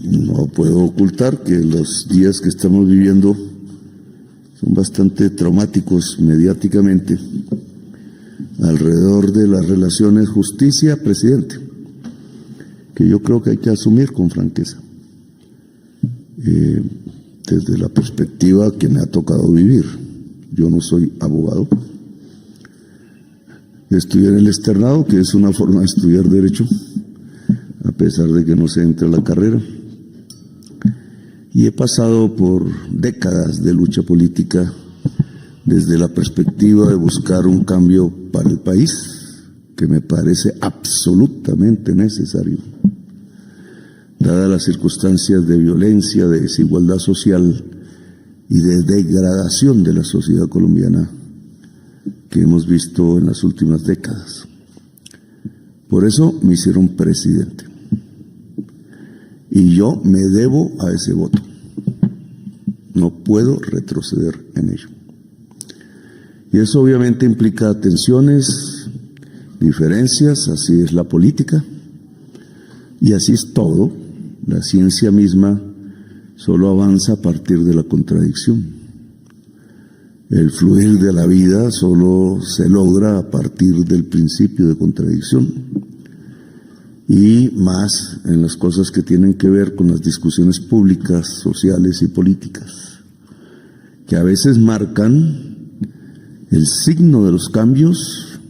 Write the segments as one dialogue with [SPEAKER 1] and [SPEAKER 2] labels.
[SPEAKER 1] No puedo ocultar que los días que estamos viviendo son bastante traumáticos mediáticamente alrededor de las relaciones justicia-presidente, que yo creo que hay que asumir con franqueza, desde la perspectiva que me ha tocado vivir. Yo no soy abogado, estudié en el externado, que es una forma de estudiar derecho, a pesar de que no se entra a la carrera, y he pasado por décadas de lucha política desde la perspectiva de buscar un cambio para el país, que me parece absolutamente necesario, dadas las circunstancias de violencia, de desigualdad social y de degradación de la sociedad colombiana que hemos visto en las últimas décadas. Por eso me hicieron presidente. Y yo me debo a ese voto. No puedo retroceder en ello. Y eso obviamente implica tensiones, diferencias, así es la política. Y así es todo. La ciencia misma solo avanza a partir de la contradicción. El fluir de la vida solo se logra a partir del principio de contradicción. Y más en las cosas que tienen que ver con las discusiones públicas, sociales y políticas, que a veces marcan el signo de los cambios,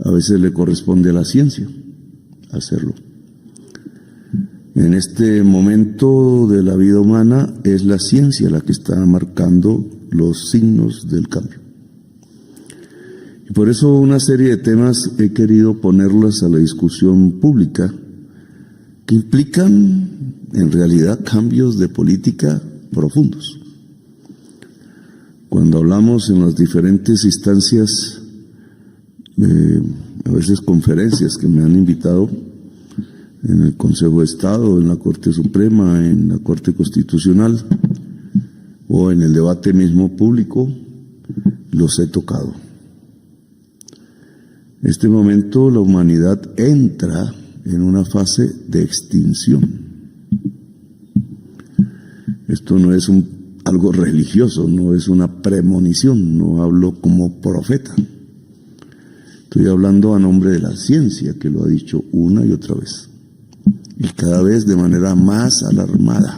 [SPEAKER 1] a veces le corresponde a la ciencia hacerlo. En este momento de la vida humana es la ciencia la que está marcando los signos del cambio. Y por eso una serie de temas he querido ponerlas a la discusión pública que implican en realidad cambios de política profundos. Cuando hablamos en las diferentes instancias, a veces conferencias que me han invitado en el Consejo de Estado, en la Corte Suprema, en la Corte Constitucional o en el debate mismo público, los he tocado. En este momento la humanidad entra en una fase de extinción. Esto no es algo religioso, no es una premonición, no hablo como profeta. Estoy hablando a nombre de la ciencia, que lo ha dicho una y otra vez, y cada vez de manera más alarmada.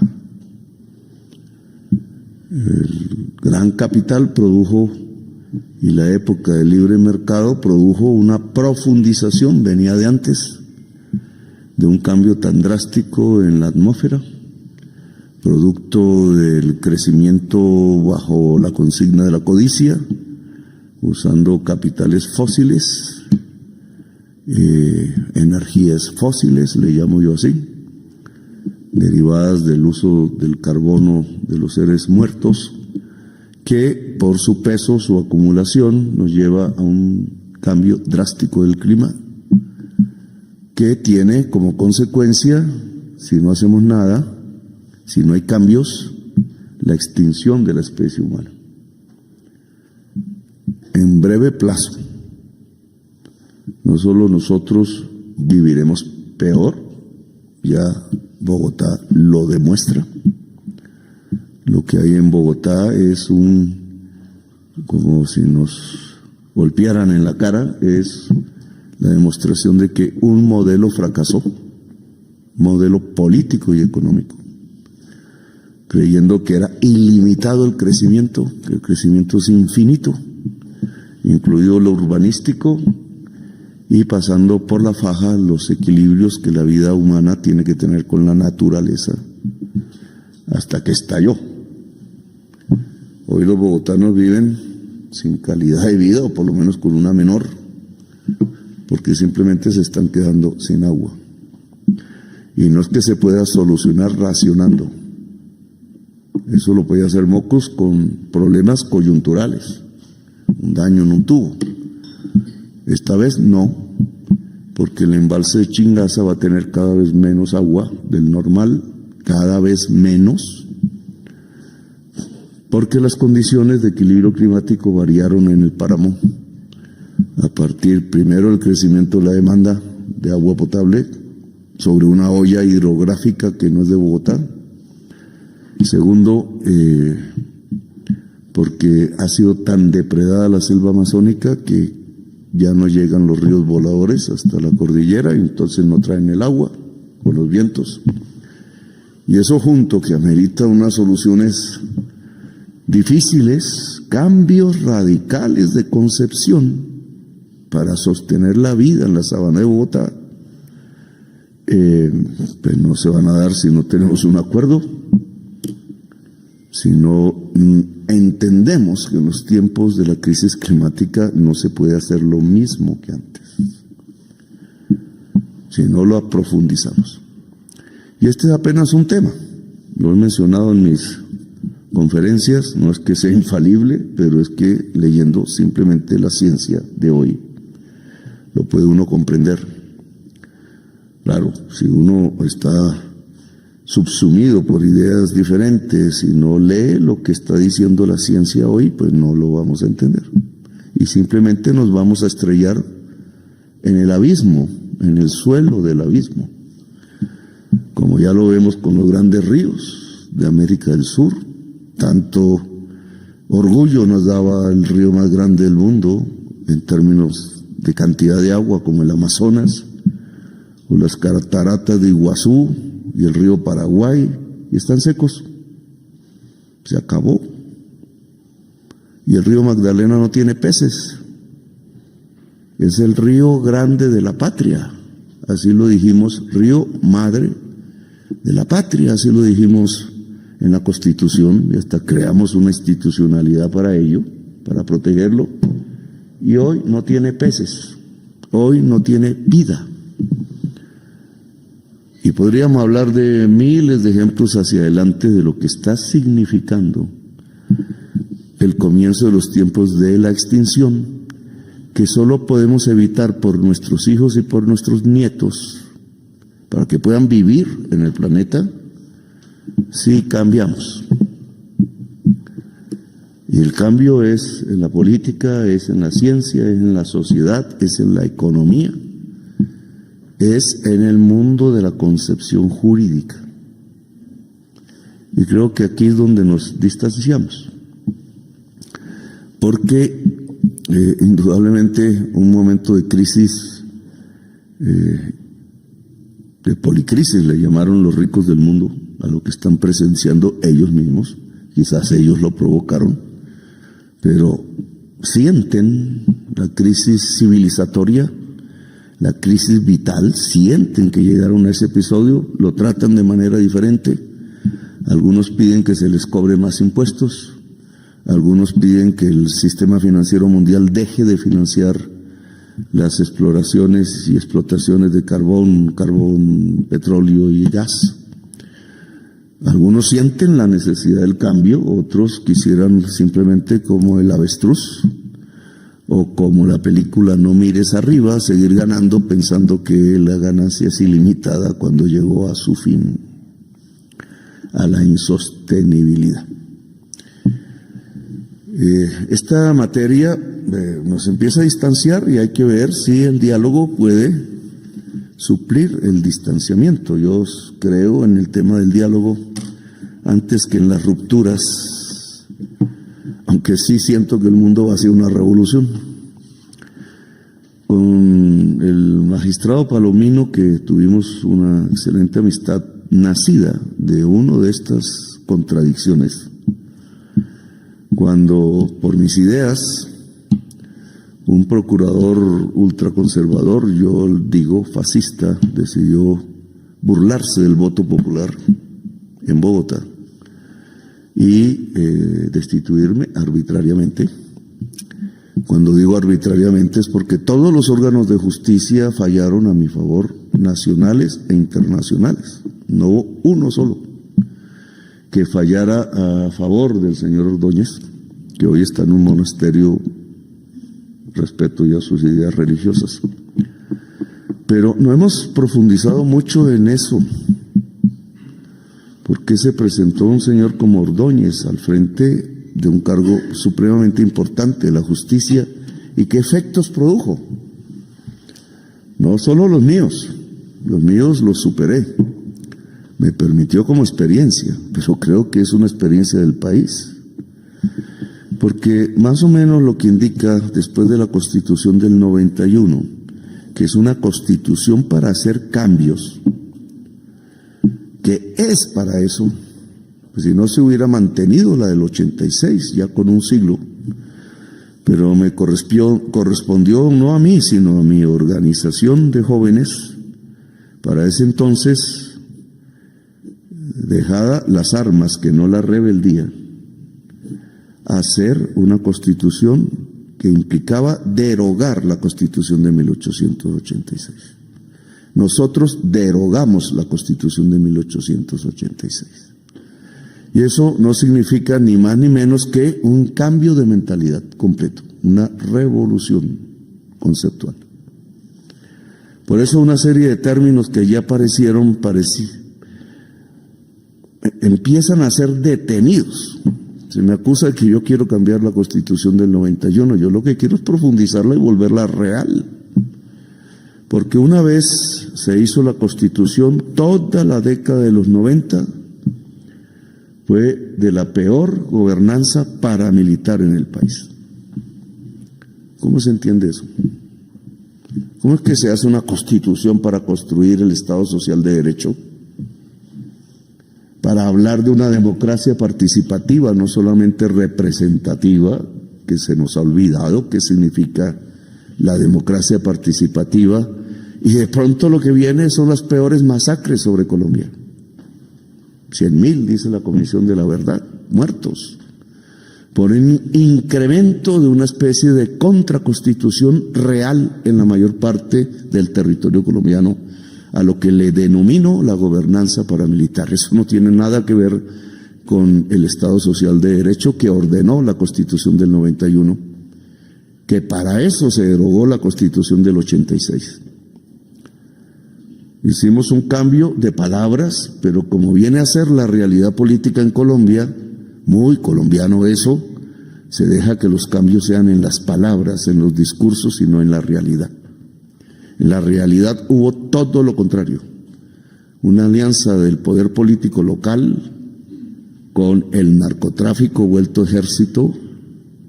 [SPEAKER 1] El gran capital produjo, y la época del libre mercado produjo una profundización, venía de antes, de un cambio tan drástico en la atmósfera, producto del crecimiento bajo la consigna de la codicia, usando capitales fósiles, energías fósiles, le llamo yo así, derivadas del uso del carbono de los seres muertos, que por su peso, su acumulación, nos lleva a un cambio drástico del clima, que tiene como consecuencia, si no hacemos nada, si no hay cambios, la extinción de la especie humana. En breve plazo, no solo nosotros viviremos peor, ya Bogotá lo demuestra. Lo que hay en Bogotá es como si nos golpearan en la cara, es la demostración de que un modelo fracasó, modelo político y económico, creyendo que era ilimitado el crecimiento, que el crecimiento es infinito, incluido lo urbanístico, y pasando por la faja los equilibrios que la vida humana tiene que tener con la naturaleza, hasta que estalló. Hoy los bogotanos viven sin calidad de vida, o por lo menos con una menor, porque simplemente se están quedando sin agua. Y no es que se pueda solucionar racionando. Eso lo puede hacer Mocos con problemas coyunturales, un daño en un tubo. Esta vez no, porque el embalse de Chingaza va a tener cada vez menos agua del normal, cada vez menos, porque las condiciones de equilibrio climático variaron en el páramo. A partir primero del crecimiento de la demanda de agua potable, sobre una olla hidrográfica que no es de Bogotá. Segundo, porque ha sido tan depredada la selva amazónica que ya no llegan los ríos voladores hasta la cordillera y entonces no traen el agua con los vientos. Y eso junto que amerita unas soluciones difíciles, cambios radicales de concepción para sostener la vida en la sabana de Bogotá, pues no se van a dar si no tenemos un acuerdo, si no entendemos que en los tiempos de la crisis climática no se puede hacer lo mismo que antes, si no lo aprofundizamos. Y este es apenas un tema, lo he mencionado en mis conferencias, no es que sea infalible, pero es que leyendo simplemente la ciencia de hoy, lo puede uno comprender. Claro, si uno está subsumido por ideas diferentes y no lee lo que está diciendo la ciencia hoy, pues no lo vamos a entender. Y simplemente nos vamos a estrellar en el abismo, en el suelo del abismo. Como ya lo vemos con los grandes ríos de América del Sur, tanto orgullo nos daba el río más grande del mundo en términos de cantidad de agua como el Amazonas, o las cataratas de Iguazú y el río Paraguay, y están secos. Se acabó. Y el río Magdalena no tiene peces. Es el río grande de la patria. Así lo dijimos, río madre de la patria, así lo dijimos en la Constitución, y hasta creamos una institucionalidad para ello, para protegerlo, y hoy no tiene peces, hoy no tiene vida. Y podríamos hablar de miles de ejemplos hacia adelante de lo que está significando el comienzo de los tiempos de la extinción, que solo podemos evitar por nuestros hijos y por nuestros nietos, para que puedan vivir en el planeta, si cambiamos. Y el cambio es en la política, es en la ciencia, es en la sociedad, es en la economía, es en el mundo de la concepción jurídica. Y creo que aquí es donde nos distanciamos. Porque indudablemente un momento de crisis, de policrisis le llamaron los ricos del mundo a lo que están presenciando ellos mismos, quizás ellos lo provocaron, pero sienten la crisis civilizatoria, la crisis vital, sienten que llegaron a ese episodio, lo tratan de manera diferente. Algunos piden que se les cobre más impuestos, algunos piden que el sistema financiero mundial deje de financiar las exploraciones y explotaciones de carbón, petróleo y gas. Algunos sienten la necesidad del cambio, otros quisieran simplemente como el avestruz o como la película No mires arriba, seguir ganando pensando que la ganancia es ilimitada cuando llegó a su fin, a la insostenibilidad. Esta materia nos empieza a distanciar y hay que ver si el diálogo puede suplir el distanciamiento. Yo creo en el tema del diálogo antes que en las rupturas, aunque sí siento que el mundo va hacia una revolución. Con el magistrado Palomino, que tuvimos una excelente amistad nacida de una de estas contradicciones, cuando por mis ideas un procurador ultraconservador, yo digo fascista, decidió burlarse del voto popular en Bogotá y destituirme arbitrariamente. Cuando digo arbitrariamente es porque todos los órganos de justicia fallaron a mi favor, nacionales e internacionales, no uno solo que fallara a favor del señor Ordóñez, que hoy está en un monasterio, respeto ya sus ideas religiosas. Pero no hemos profundizado mucho en eso. ¿Por qué se presentó un señor como Ordóñez al frente de un cargo supremamente importante de la justicia y qué efectos produjo? No solo los míos, Los míos los superé. Me permitió como experiencia, pero creo que es una experiencia del país. Porque más o menos lo que indica después de la Constitución del 91, que es una constitución para hacer cambios, que es para eso, pues si no se hubiera mantenido la del 86, ya con un siglo, pero me correspondió no a mí, sino a mi organización de jóvenes, para ese entonces, dejada las armas, que no la rebeldía, hacer una constitución que implicaba derogar la Constitución de 1886. Nosotros derogamos la Constitución de 1886. Y eso no significa ni más ni menos que un cambio de mentalidad completo, una revolución conceptual. Por eso una serie de términos que ya aparecieron empiezan a ser detenidos. Se me acusa de que yo quiero cambiar la Constitución del 91. Yo lo que quiero es profundizarla y volverla real. Porque una vez se hizo la Constitución, toda la década de los 90 fue de la peor gobernanza paramilitar en el país. ¿Cómo se entiende eso? ¿Cómo es que se hace una Constitución para construir el Estado Social de Derecho? Para hablar de una democracia participativa, no solamente representativa, que se nos ha olvidado qué significa la democracia participativa, y de pronto lo que viene son las peores masacres sobre Colombia. 100.000, dice la Comisión de la Verdad, muertos, por un incremento de una especie de contraconstitución real en la mayor parte del territorio colombiano, a lo que le denomino la gobernanza paramilitar. Eso no tiene nada que ver con el Estado Social de Derecho que ordenó la Constitución del 91, que para eso se derogó la Constitución del 86. Hicimos un cambio de palabras, pero como viene a ser la realidad política en Colombia, muy colombiano eso, se deja que los cambios sean en las palabras, en los discursos y no en la realidad. En la realidad hubo todo lo contrario, una alianza del poder político local con el narcotráfico vuelto ejército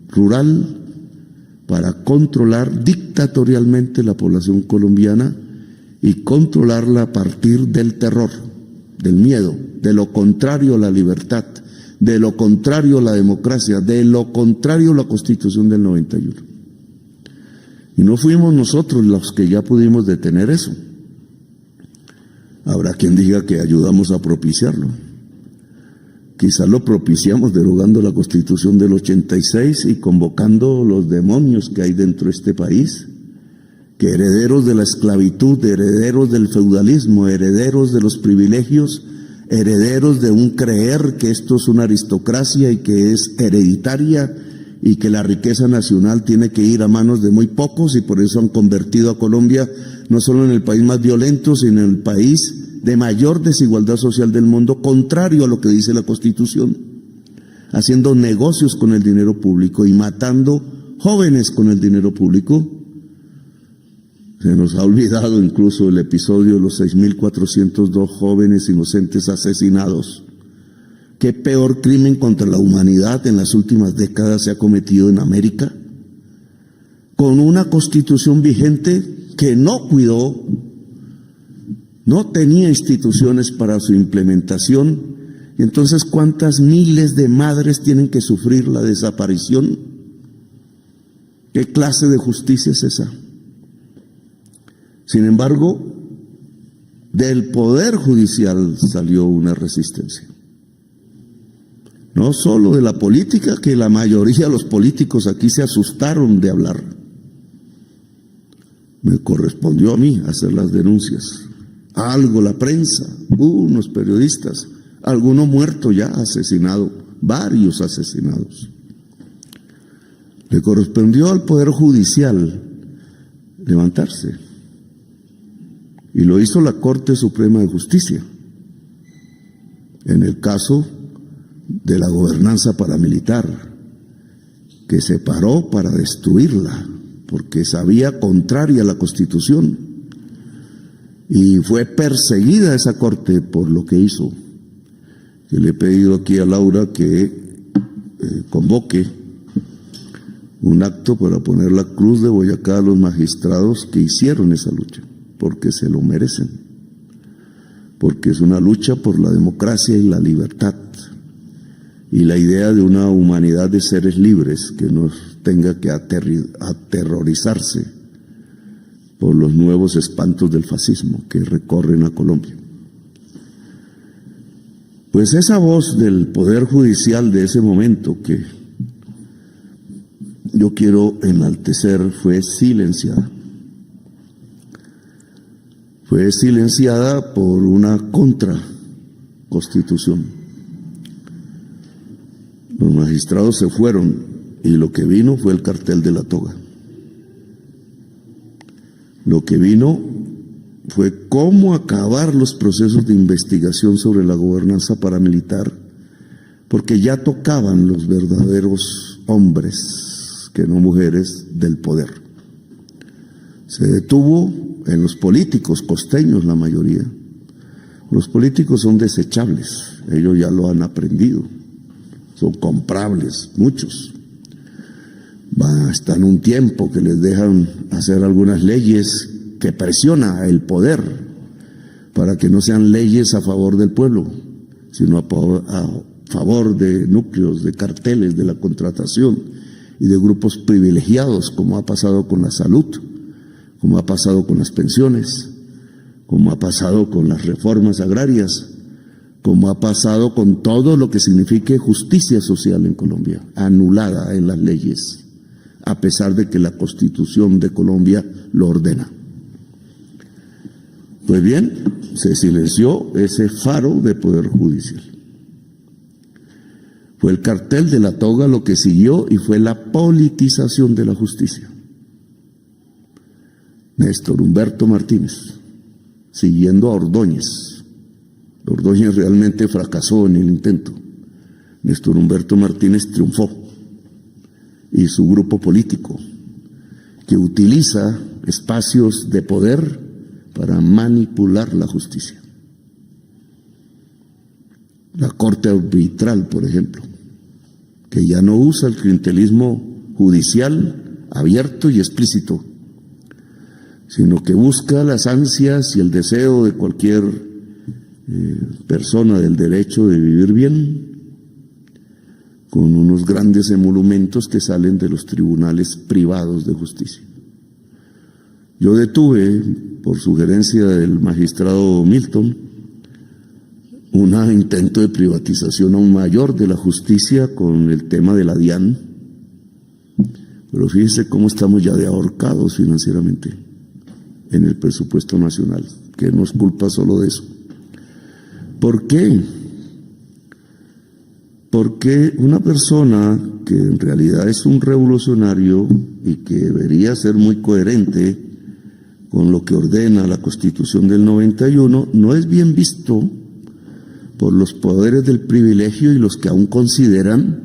[SPEAKER 1] rural para controlar dictatorialmente la población colombiana y controlarla a partir del terror, del miedo, de lo contrario a la libertad, de lo contrario a la democracia, de lo contrario a la Constitución del 91. Y no fuimos nosotros los que ya pudimos detener eso. Habrá quien diga que ayudamos a propiciarlo. Quizás lo propiciamos derogando la Constitución del 86 y convocando los demonios que hay dentro de este país, que herederos de la esclavitud, herederos del feudalismo, herederos de los privilegios, herederos de un creer que esto es una aristocracia y que es hereditaria y que la riqueza nacional tiene que ir a manos de muy pocos, y por eso han convertido a Colombia no solo en el país más violento, sino en el país de mayor desigualdad social del mundo, contrario a lo que dice la Constitución, haciendo negocios con el dinero público y matando jóvenes con el dinero público. Se nos ha olvidado incluso el episodio de los 6.402 jóvenes inocentes asesinados. ¿Qué peor crimen contra la humanidad en las últimas décadas se ha cometido en América? Con una Constitución vigente que no cuidó, no tenía instituciones para su implementación. Y entonces, ¿cuántas miles de madres tienen que sufrir la desaparición? ¿Qué clase de justicia es esa? Sin embargo, del Poder Judicial salió una resistencia. No solo de la política, que la mayoría de los políticos aquí se asustaron de hablar. Me correspondió a mí hacer las denuncias. Algo la prensa, unos periodistas, alguno muerto ya, asesinado, varios asesinados. Le correspondió al Poder Judicial levantarse. Y lo hizo la Corte Suprema de Justicia, en el caso de la gobernanza paramilitar, que se paró para destruirla, porque sabía contraria a la Constitución. Y fue perseguida esa corte por lo que hizo. Yo le he pedido aquí a Laura que convoque un acto para poner la cruz de Boyacá a los magistrados que hicieron esa lucha, porque se lo merecen, porque es una lucha por la democracia y la libertad, y la idea de una humanidad de seres libres que no tenga que aterrorizarse por los nuevos espantos del fascismo que recorren a Colombia. Pues esa voz del Poder Judicial de ese momento que yo quiero enaltecer fue silenciada. Fue silenciada por una contraconstitución. Los magistrados se fueron y lo que vino fue el cartel de la toga. Lo que vino fue cómo acabar los procesos de investigación sobre la gobernanza paramilitar, porque ya tocaban los verdaderos hombres, que no mujeres, del poder. Se detuvo en los políticos costeños la mayoría. Los políticos son desechables, ellos ya lo han aprendido, son comprables, muchos. Están un tiempo que les dejan hacer algunas leyes que presiona el poder para que no sean leyes a favor del pueblo, sino a favor de núcleos, de carteles, de la contratación y de grupos privilegiados, como ha pasado con la salud, como ha pasado con las pensiones, como ha pasado con las reformas agrarias, como ha pasado con todo lo que signifique justicia social en Colombia, anulada en las leyes, a pesar de que la Constitución de Colombia lo ordena. Pues bien, se silenció ese faro de poder judicial. Fue el cartel de la toga lo que siguió y fue la politización de la justicia. Néstor Humberto Martínez, siguiendo a Ordóñez. Ordóñez realmente fracasó en el intento. Néstor Humberto Martínez triunfó. Y su grupo político, que utiliza espacios de poder para manipular la justicia. La Corte Arbitral, por ejemplo, que ya no usa el clientelismo judicial abierto y explícito, sino que busca las ansias y el deseo de cualquier persona del derecho de vivir bien, con unos grandes emolumentos que salen de los tribunales privados de justicia. Yo detuve, por sugerencia del magistrado Milton, un intento de privatización aún mayor de la justicia con el tema de la DIAN, pero fíjense cómo estamos ya de ahorcados financieramente en el presupuesto nacional, que no es culpa solo de eso. ¿Por qué? Porque una persona que en realidad es un revolucionario y que debería ser muy coherente con lo que ordena la Constitución del 91, no es bien visto por los poderes del privilegio y los que aún consideran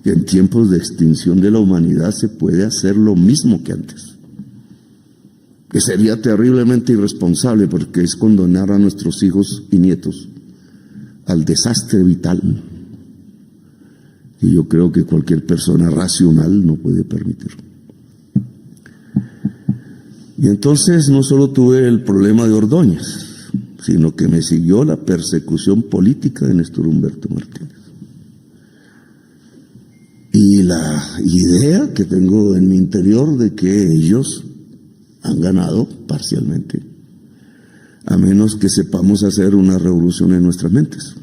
[SPEAKER 1] que en tiempos de extinción de la humanidad se puede hacer lo mismo que antes. Que sería terriblemente irresponsable, porque es condenar a nuestros hijos y nietos al desastre vital. Y yo creo que cualquier persona racional no puede permitirlo. Y entonces no solo tuve el problema de Ordóñez, sino que me siguió la persecución política de Néstor Humberto Martínez. Y la idea que tengo en mi interior de que ellos han ganado parcialmente, a menos que sepamos hacer una revolución en nuestras mentes.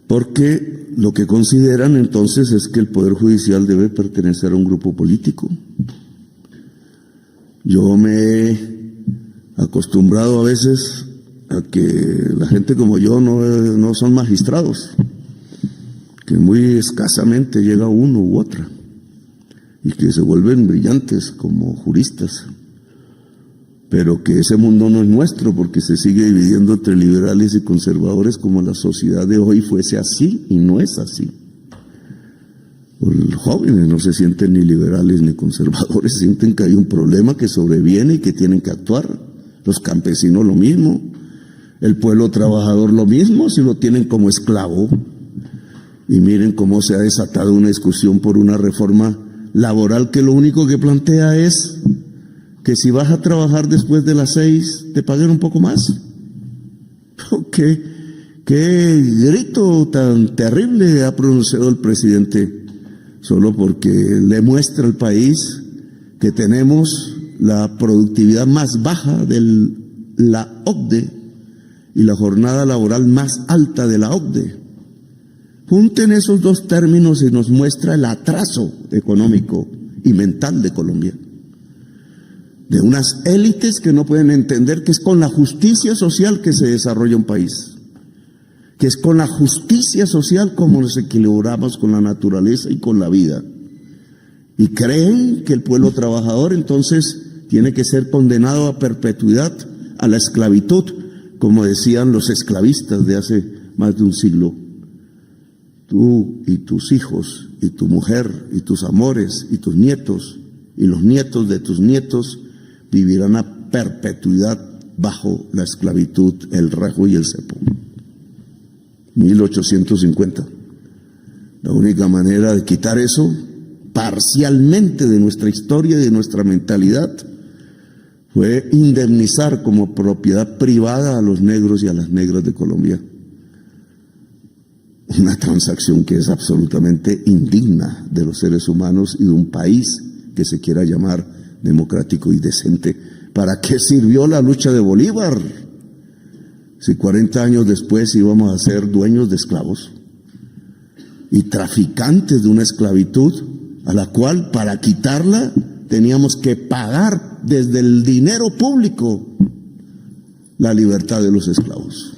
[SPEAKER 1] Porque lo que consideran entonces es que el Poder Judicial debe pertenecer a un grupo político. Yo me he acostumbrado a veces a que la gente como yo no son magistrados, que muy escasamente llega uno u otra, y que se vuelven brillantes como juristas, pero que ese mundo no es nuestro, porque se sigue dividiendo entre liberales y conservadores como la sociedad de hoy fuese así, y no es así. Los jóvenes no se sienten ni liberales ni conservadores, sienten que hay un problema que sobreviene y que tienen que actuar los campesinos lo mismo, el pueblo trabajador lo mismo, si lo tienen como esclavo. Y miren cómo se ha desatado una discusión por una reforma laboral que lo único que plantea es que si vas a trabajar después de las 6, te paguen un poco más. ¿Qué grito tan terrible ha pronunciado el presidente? Solo porque le muestra al país que tenemos la productividad más baja de la OCDE y la jornada laboral más alta de la OCDE. Junten esos dos términos y nos muestra el atraso económico y mental de Colombia. De unas élites que no pueden entender que es con la justicia social que se desarrolla un país, que es con la justicia social como nos equilibramos con la naturaleza y con la vida. Y creen que el pueblo trabajador entonces tiene que ser condenado a perpetuidad, a la esclavitud, como decían los esclavistas de hace más de un siglo. Tú y tus hijos, y tu mujer, y tus amores, y tus nietos, y los nietos de tus nietos, vivirán a perpetuidad bajo la esclavitud, el rejo y el cepo. 1850. La única manera de quitar eso parcialmente de nuestra historia y de nuestra mentalidad fue indemnizar como propiedad privada a los negros y a las negras de Colombia. Una transacción que es absolutamente indigna de los seres humanos y de un país que se quiera llamar democrático y decente. ¿Para qué sirvió la lucha de Bolívar? Si 40 años después íbamos a ser dueños de esclavos y traficantes de una esclavitud a la cual, para quitarla, teníamos que pagar desde el dinero público la libertad de los esclavos.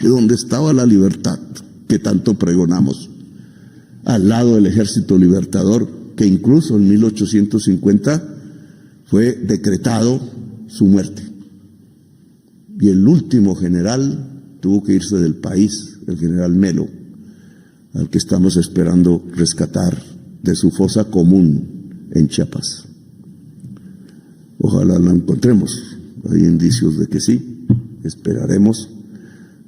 [SPEAKER 1] ¿Y dónde estaba la libertad que tanto pregonamos? Al lado del Ejército Libertador, que incluso en 1850 fue decretado su muerte. Y el último general tuvo que irse del país, el general Melo, al que estamos esperando rescatar de su fosa común en Chiapas. Ojalá la encontremos. Hay indicios de que sí, esperaremos,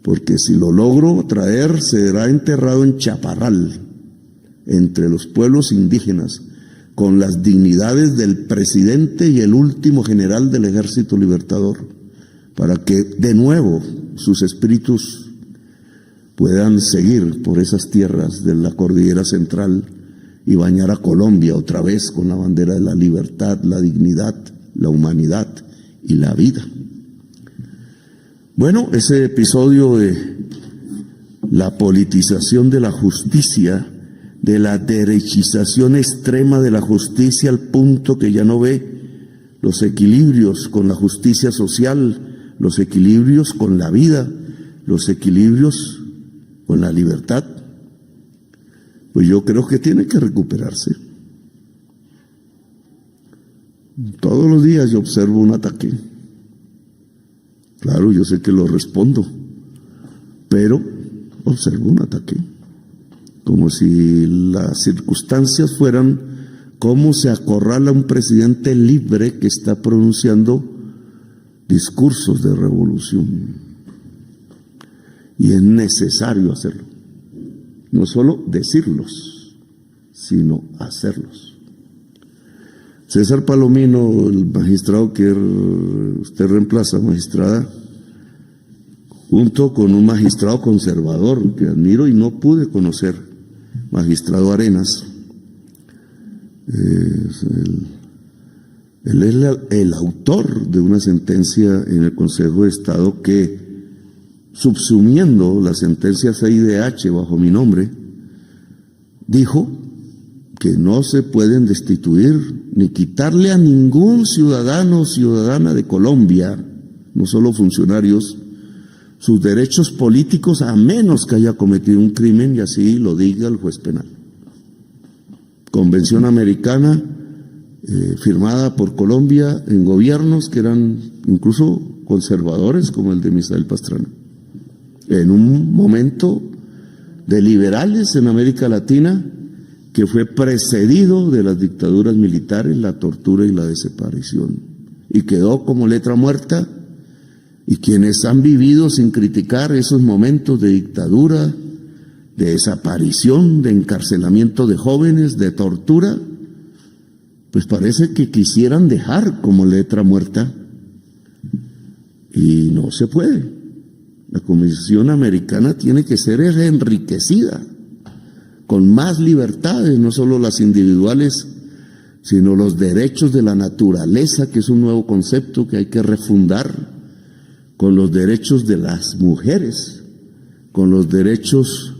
[SPEAKER 1] porque si lo logro traer, será enterrado en Chaparral, entre los pueblos indígenas, con las dignidades del presidente y el último general del Ejército Libertador, para que de nuevo sus espíritus puedan seguir por esas tierras de la cordillera central y bañar a Colombia otra vez con la bandera de la libertad, la dignidad, la humanidad y la vida. Bueno, ese episodio de la politización de la justicia, de la derechización extrema de la justicia al punto que ya no ve los equilibrios con la justicia social, los equilibrios con la vida, los equilibrios con la libertad, pues yo creo que tiene que recuperarse. Todos los días yo observo un ataque. Claro, yo sé que lo respondo, pero observo un ataque. Como si las circunstancias fueran cómo se acorrala un presidente libre que está pronunciando discursos de revolución. Y es necesario hacerlo. No solo decirlos, sino hacerlos. César Palomino, el magistrado que usted reemplaza, magistrada, junto con un magistrado conservador que admiro y no pude conocer, magistrado Arenas. Él es el autor de una sentencia en el Consejo de Estado que, subsumiendo la sentencia CIDH bajo mi nombre, dijo que no se pueden destituir ni quitarle a ningún ciudadano o ciudadana de Colombia, no solo funcionarios, sus derechos políticos a menos que haya cometido un crimen, y así lo diga el juez penal. Convención americana firmada por Colombia en gobiernos que eran incluso conservadores, como el de Misael Pastrana. En un momento de liberales en América Latina que fue precedido de las dictaduras militares, la tortura y la desaparición. y quedó como letra muerta, y quienes han vivido sin criticar esos momentos de dictadura, de desaparición, de encarcelamiento de jóvenes, de tortura, pues parece que quisieran dejar como letra muerta, y no se puede. La Comisión Americana tiene que ser enriquecida con más libertades, no solo las individuales, sino los derechos de la naturaleza, que es un nuevo concepto que hay que refundar, con los derechos de las mujeres, con los derechos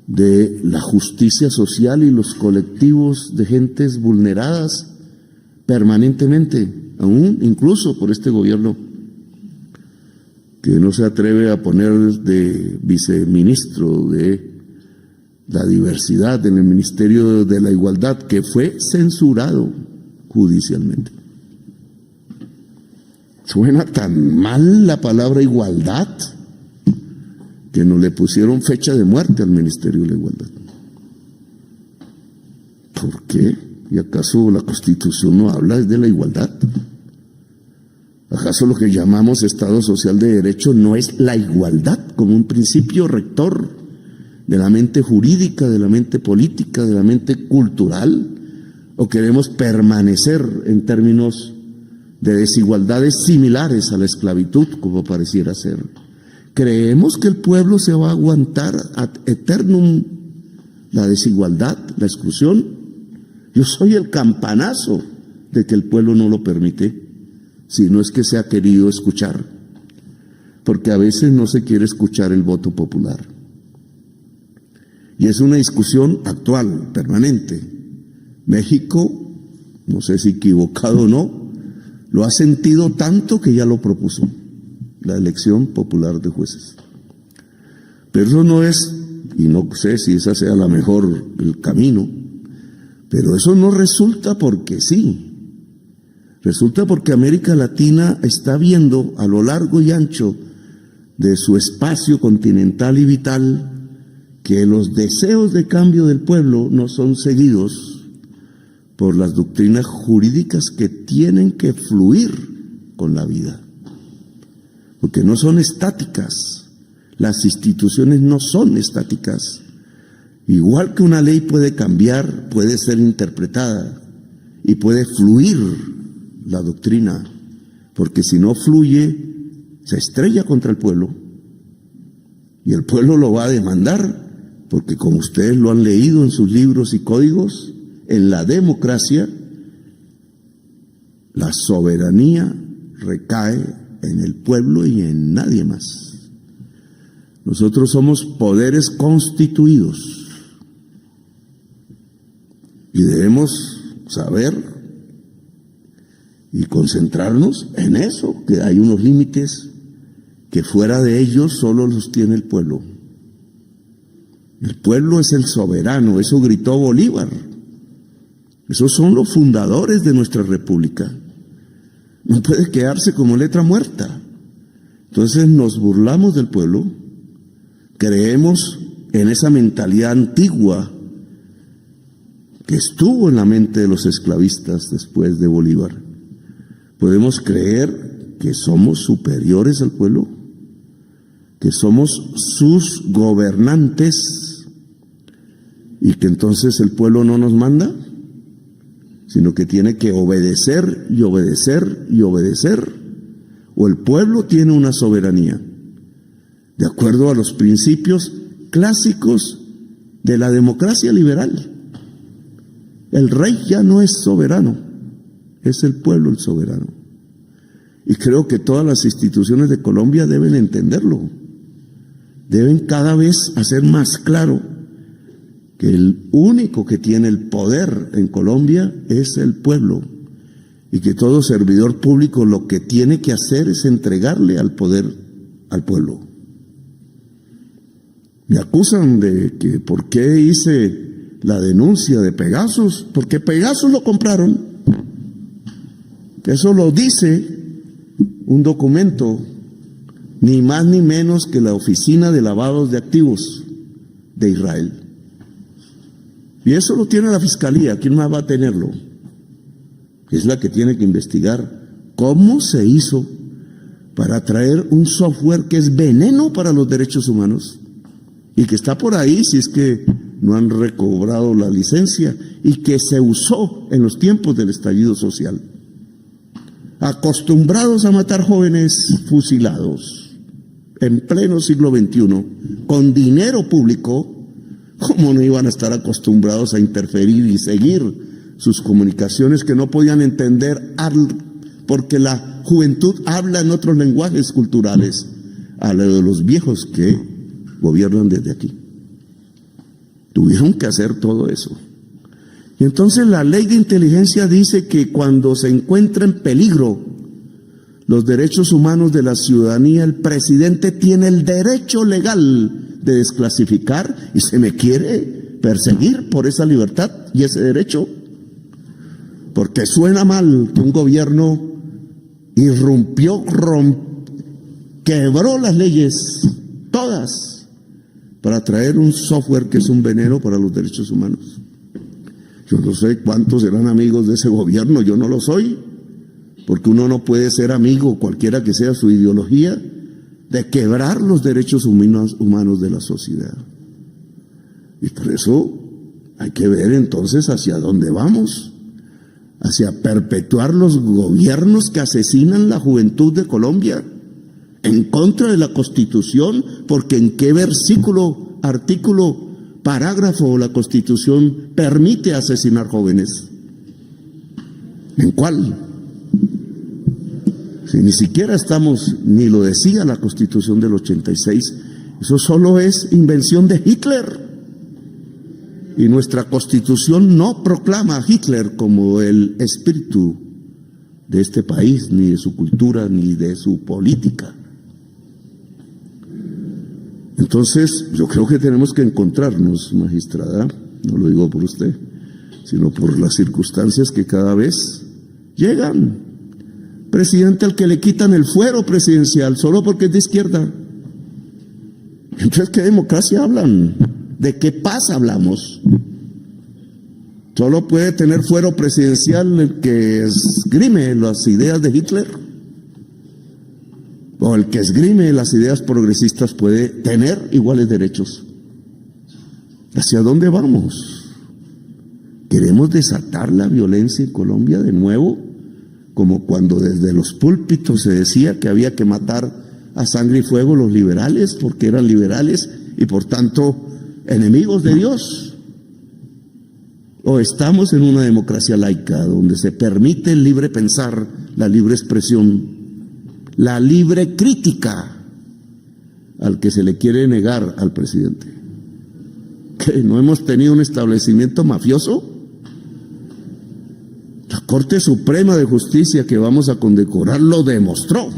[SPEAKER 1] de la justicia social y los colectivos de gentes vulneradas permanentemente, aún incluso por este gobierno que no se atreve a poner de viceministro de la diversidad en el Ministerio de la Igualdad, que fue censurado judicialmente. Suena tan mal la palabra igualdad que no le pusieron fecha de muerte al Ministerio de la Igualdad. ¿Por qué? ¿Y acaso la Constitución no habla de la igualdad? ¿Acaso lo que llamamos Estado Social de Derecho no es la igualdad como un principio rector de la mente jurídica, de la mente política, de la mente cultural? ¿O queremos permanecer en términos de desigualdades similares a la esclavitud, como pareciera ser? ¿Creemos que el pueblo se va a aguantar ad eternum la desigualdad, la exclusión? Yo soy el campanazo de que el pueblo no lo permite, si no es que se ha querido escuchar, porque a veces no se quiere escuchar el voto popular. Y es una discusión actual, permanente. México, no sé si equivocado o no, lo ha sentido tanto que ya lo propuso, la elección popular de jueces. Pero eso no es, y no sé si esa sea la mejor el camino, pero eso no resulta porque sí. Resulta porque América Latina está viendo a lo largo y ancho de su espacio continental y vital que los deseos de cambio del pueblo no son seguidos por las doctrinas jurídicas que tienen que fluir con la vida, porque no son estáticas. Las instituciones no son estáticas. Igual que una ley puede cambiar, puede ser interpretada y puede fluir la doctrina, porque si no fluye, se estrella contra el pueblo y el pueblo lo va a demandar, porque como ustedes lo han leído en sus libros y códigos, en la democracia la soberanía recae en el pueblo y en nadie más. Nosotros somos poderes constituidos y debemos saber y concentrarnos en eso, que hay unos límites que fuera de ellos solo los tiene el pueblo. El pueblo es el soberano, eso gritó Bolívar. Esos son los fundadores de nuestra república. No puede quedarse como letra muerta. Entonces nos burlamos del pueblo, creemos en esa mentalidad antigua que estuvo en la mente de los esclavistas después de Bolívar. Podemos creer que somos superiores al pueblo, que somos sus gobernantes y que entonces el pueblo no nos manda, sino que tiene que obedecer y obedecer y obedecer, o el pueblo tiene una soberanía, de acuerdo a los principios clásicos de la democracia liberal. El rey ya no es soberano, es el pueblo el soberano. Y creo que todas las instituciones de Colombia deben entenderlo, deben cada vez hacer más claro que el único que tiene el poder en Colombia es el pueblo, y que todo servidor público lo que tiene que hacer es entregarle al poder al pueblo. Me acusan de que por qué hice la denuncia de Pegasus, porque Pegasus lo compraron. Eso lo dice un documento, ni más ni menos que la Oficina de Lavados de Activos de Israel. Y eso lo tiene la Fiscalía. ¿Quién más va a tenerlo? Es la que tiene que investigar ¿Cómo se hizo para traer un software que es veneno para los derechos humanos y que está por ahí si es que no han recobrado la licencia y que se usó en los tiempos del estallido social? Acostumbrados a matar jóvenes fusilados en pleno siglo XXI con dinero público, ¿cómo no iban a estar acostumbrados a interferir y seguir sus comunicaciones que no podían entender porque la juventud habla en otros lenguajes culturales a lo de los viejos que gobiernan desde aquí? Tuvieron que hacer todo eso. Y entonces la ley de inteligencia dice que cuando se encuentra en peligro los derechos humanos de la ciudadanía, el presidente tiene el derecho legal de desclasificar, y se me quiere perseguir por esa libertad y ese derecho, porque suena mal que un gobierno quebró las leyes todas para traer un software que es un veneno para los derechos humanos. Yo no sé cuántos serán amigos de ese gobierno, yo no lo soy, porque uno no puede ser amigo, cualquiera que sea su ideología, de quebrar los derechos humanos de la sociedad. Y por eso hay que ver entonces hacia dónde vamos, hacia perpetuar los gobiernos que asesinan la juventud de Colombia, en contra de la Constitución, porque en qué versículo, artículo, parágrafo la Constitución permite asesinar jóvenes. ¿En cuál? Si ni siquiera ni lo decía la Constitución del 86, eso solo es invención de Hitler. Y nuestra Constitución no proclama a Hitler como el espíritu de este país, ni de su cultura, ni de su política. Entonces, yo creo que tenemos que encontrarnos, magistrada, no lo digo por usted, sino por las circunstancias que cada vez llegan. Presidente al que le quitan el fuero presidencial solo porque es de izquierda. Entonces, ¿qué democracia hablan? ¿De qué paz hablamos? Solo puede tener fuero presidencial el que esgrime las ideas de Hitler, o el que esgrime las ideas progresistas puede tener iguales derechos. ¿Hacia dónde vamos? ¿Queremos desatar la violencia en Colombia de nuevo? Como cuando desde los púlpitos se decía que había que matar a sangre y fuego los liberales, porque eran liberales y por tanto enemigos de Dios. ¿O estamos en una democracia laica donde se permite el libre pensar, la libre expresión, la libre crítica al que se le quiere negar al presidente? ¿Que no hemos tenido un establecimiento mafioso? La Corte Suprema de Justicia que vamos a condecorar lo demostró,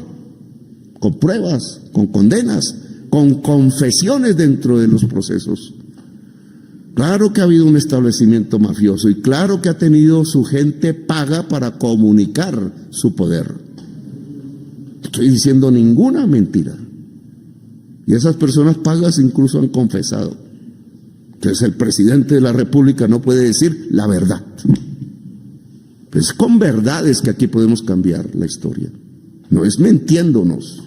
[SPEAKER 1] con pruebas, con condenas, con confesiones dentro de los procesos. Claro que ha habido un establecimiento mafioso y claro que ha tenido su gente paga para comunicar su poder. No estoy diciendo ninguna mentira. Y esas personas pagas incluso han confesado. Entonces el presidente de la República no puede decir la verdad. Es con verdades que aquí podemos cambiar la historia. No es mintiéndonos,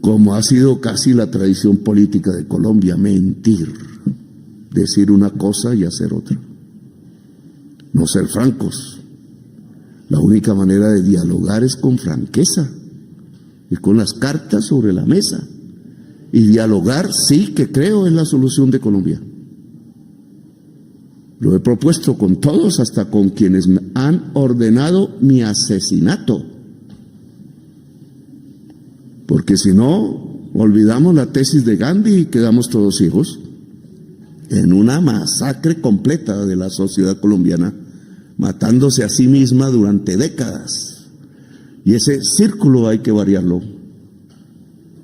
[SPEAKER 1] como ha sido casi la tradición política de Colombia, mentir, decir una cosa y hacer otra. No ser francos. La única manera de dialogar es con franqueza, y con las cartas sobre la mesa. Y dialogar, sí que creo, es la solución de Colombia. Lo he propuesto con todos, hasta con quienes han ordenado mi asesinato. Porque si no, olvidamos la tesis de Gandhi y quedamos todos ciegos en una masacre completa de la sociedad colombiana, matándose a sí misma durante décadas. Y ese círculo hay que variarlo.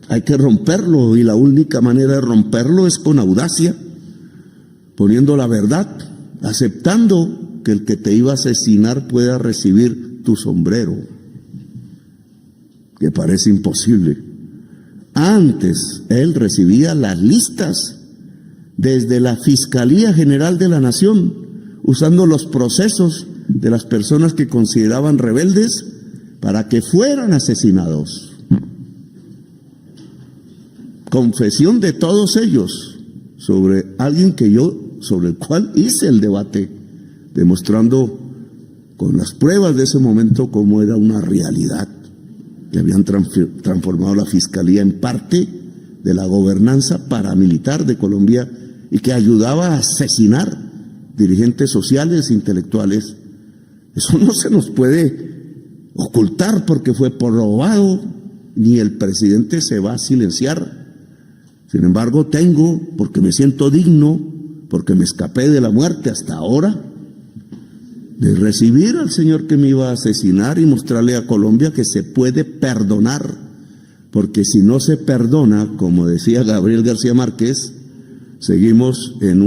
[SPEAKER 1] Hay que romperlo, y la única manera de romperlo es con audacia, poniendo la verdad, aceptando que el que te iba a asesinar pueda recibir tu sombrero, que parece imposible. Antes él recibía las listas desde la Fiscalía General de la Nación, usando los procesos de las personas que consideraban rebeldes
[SPEAKER 2] para que fueran asesinados. Confesión de todos ellos sobre alguien sobre el cual hice el debate, demostrando con las pruebas de ese momento cómo era una realidad, que habían transformado la Fiscalía en parte de la gobernanza paramilitar de Colombia y que ayudaba a asesinar dirigentes sociales e intelectuales. Eso no se nos puede ocultar porque fue probado, ni el presidente se va a silenciar. Sin embargo, porque me siento digno, porque me escapé de la muerte hasta ahora, de recibir al señor que me iba a asesinar y mostrarle a Colombia que se puede perdonar, porque si no se perdona, como decía Gabriel García Márquez, seguimos en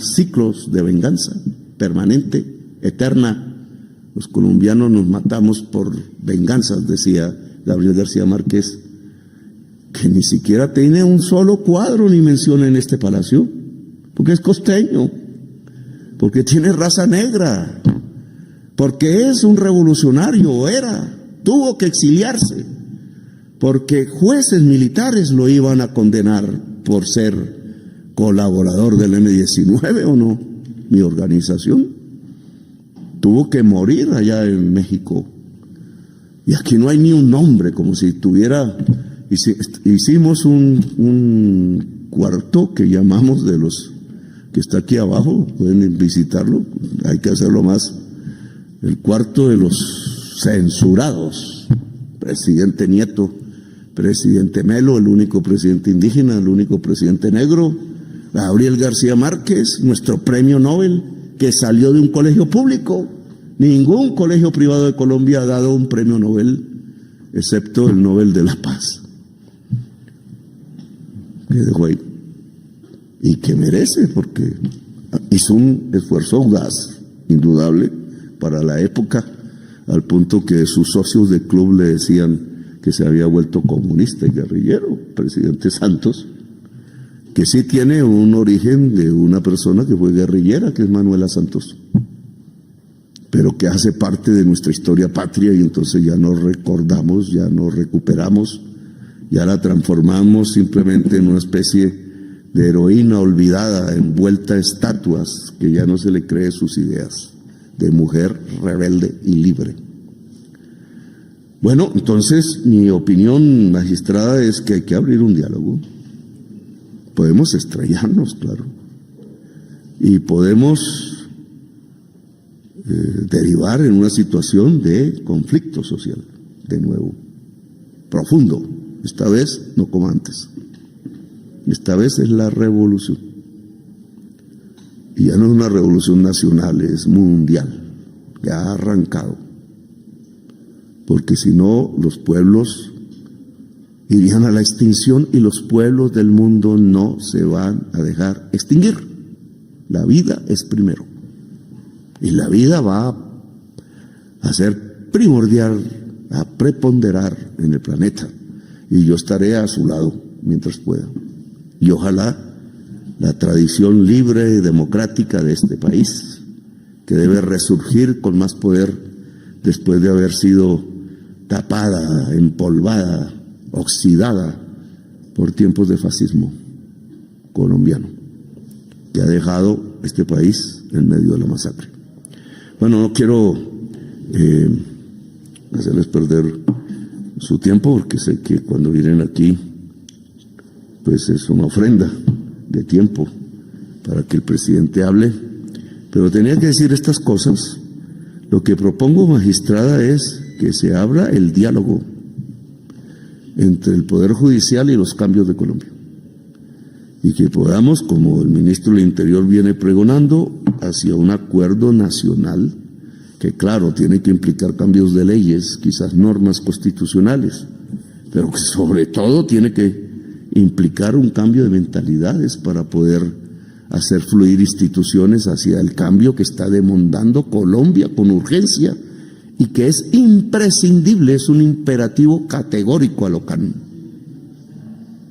[SPEAKER 2] ciclos de venganza permanente, eterna. Los colombianos nos matamos por venganzas, decía Gabriel García Márquez, que ni siquiera tiene un solo cuadro ni menciona en este palacio, porque es costeño, porque tiene raza negra, porque es un revolucionario, tuvo que exiliarse, porque jueces militares lo iban a condenar por ser colaborador del M-19 o no. Mi organización tuvo que morir allá en México. Y aquí no hay ni un nombre, como si tuviera... Hicimos un cuarto que llamamos de los que está aquí abajo, pueden visitarlo, hay que hacerlo más, el cuarto de los censurados, presidente Nieto, presidente Melo, el único presidente indígena, el único presidente negro, Gabriel García Márquez, nuestro premio Nobel, que salió de un colegio público. Ningún colegio privado de Colombia ha dado un premio Nobel, excepto el Nobel de la Paz, que dejó ahí, y que merece, porque hizo un esfuerzo audaz, indudable, para la época, al punto que sus socios de club le decían que se había vuelto comunista y guerrillero, presidente Santos, que sí tiene un origen de una persona que fue guerrillera, que es Manuela Santos, pero que hace parte de nuestra historia patria, y entonces ya no recordamos, ya no recuperamos, ya la transformamos simplemente en una especie de heroína olvidada, envuelta en estatuas, que ya no se le cree sus ideas de mujer rebelde y libre. Bueno, entonces mi opinión, magistrada, es que hay que abrir un diálogo. Podemos estrellarnos, claro, y podemos derivar en una situación de conflicto social, de nuevo, profundo. Esta vez no como antes. Esta vez es la revolución. Y ya no es una revolución nacional, es mundial. Ya ha arrancado. Porque si no, los pueblos irían a la extinción, y los pueblos del mundo no se van a dejar extinguir. La vida es primero. Y la vida va a ser primordial, a preponderar en el planeta. Y yo estaré a su lado mientras pueda. Y ojalá la tradición libre y democrática de este país, que debe resurgir con más poder después de haber sido tapada, empolvada, oxidada por tiempos de fascismo colombiano, que ha dejado este país en medio de la masacre. Bueno, no quiero hacerles perder su tiempo, porque sé que cuando vienen aquí, pues es una ofrenda de tiempo para que el presidente hable, pero tenía que decir estas cosas. Lo que propongo, magistrada, es que se abra el diálogo entre el Poder Judicial y los cambios de Colombia, y que podamos, como el ministro del Interior viene pregonando, hacia un acuerdo nacional que, claro, tiene que implicar cambios de leyes, quizás normas constitucionales, pero que sobre todo tiene que implicar un cambio de mentalidades para poder hacer fluir instituciones hacia el cambio que está demandando Colombia con urgencia y que es imprescindible, es un imperativo categórico a lo can.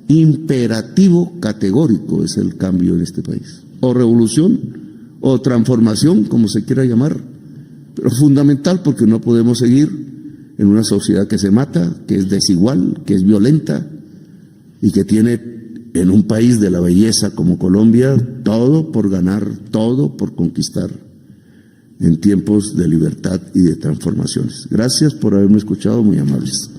[SPEAKER 2] Imperativo categórico es el cambio en este país, o revolución o transformación, como se quiera llamar, pero fundamental, porque no podemos seguir en una sociedad que se mata, que es desigual, que es violenta y que tiene en un país de la belleza como Colombia todo por ganar, todo por conquistar en tiempos de libertad y de transformaciones. Gracias por haberme escuchado, muy amables.